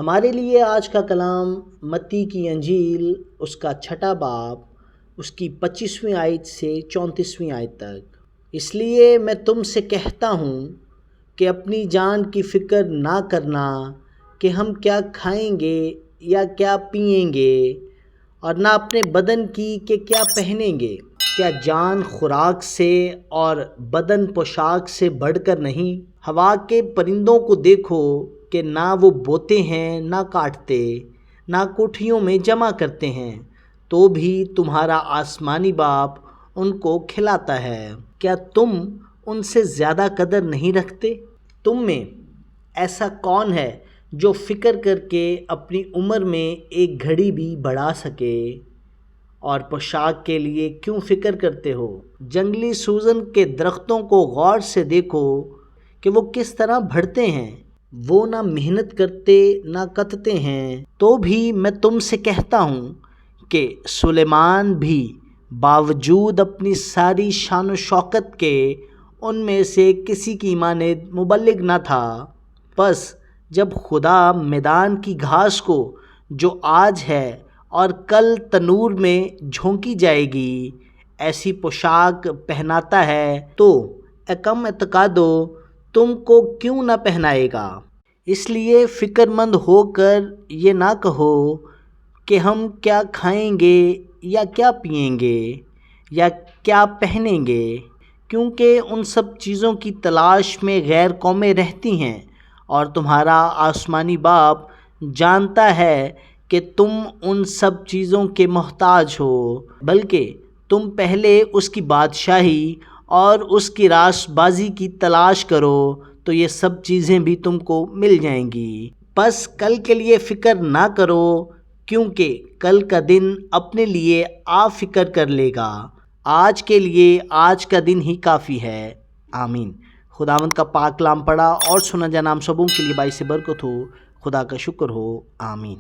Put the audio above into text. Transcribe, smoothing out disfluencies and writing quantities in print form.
ہمارے لیے آج کا کلام متی کی انجیل اس کا 6 باب اس کی 25ویں آیت سے 34ویں آیت تک۔ اس لیے میں تم سے کہتا ہوں کہ اپنی جان کی فکر نہ کرنا کہ ہم کیا کھائیں گے یا کیا پئیں گے، اور نہ اپنے بدن کی کہ کیا پہنیں گے۔ کیا جان خوراک سے اور بدن پوشاک سے بڑھ کر نہیں؟ ہوا کے پرندوں کو دیکھو کہ نہ وہ بوتے ہیں، نہ کاٹتے، نہ کوٹھیوں میں جمع کرتے ہیں، تو بھی تمہارا آسمانی باپ ان کو کھلاتا ہے۔ کیا تم ان سے زیادہ قدر نہیں رکھتے؟ تم میں ایسا کون ہے جو فکر کر کے اپنی عمر میں ایک گھڑی بھی بڑھا سکے؟ اور پوشاک کے لیے کیوں فکر کرتے ہو؟ جنگلی سوزن کے درختوں کو غور سے دیکھو کہ وہ کس طرح بڑھتے ہیں، وہ نہ محنت کرتے نہ کتتے ہیں۔ تو بھی میں تم سے کہتا ہوں کہ سلیمان بھی باوجود اپنی ساری شان و شوکت کے ان میں سے کسی کی مانند مبلغ نہ تھا۔ پس جب خدا میدان کی گھاس کو جو آج ہے اور کل تنور میں جھونکی جائے گی ایسی پوشاک پہناتا ہے، تو اے کم اعتقادو تم کو کیوں نہ پہنائے گا؟ اس لیے فکر مند ہو کر یہ نہ کہو کہ ہم کیا کھائیں گے یا کیا پئیں گے یا کیا پہنیں گے، کیونکہ ان سب چیزوں کی تلاش میں غیر قومیں رہتی ہیں، اور تمہارا آسمانی باپ جانتا ہے کہ تم ان سب چیزوں کے محتاج ہو۔ بلکہ تم پہلے اس کی بادشاہی اور اس کی راست بازی کی تلاش کرو، تو یہ سب چیزیں بھی تم کو مل جائیں گی۔ پس کل کے لیے فکر نہ کرو، کیونکہ کل کا دن اپنے لیے آپ فکر کر لے گا۔ آج کے لیے آج کا دن ہی کافی ہے۔ آمین۔ خداوند کا پاک کلام پڑھا اور سنا جانا ہم سبوں کے لیے باعث برکت ہو۔ خدا کا شکر ہو۔ آمین۔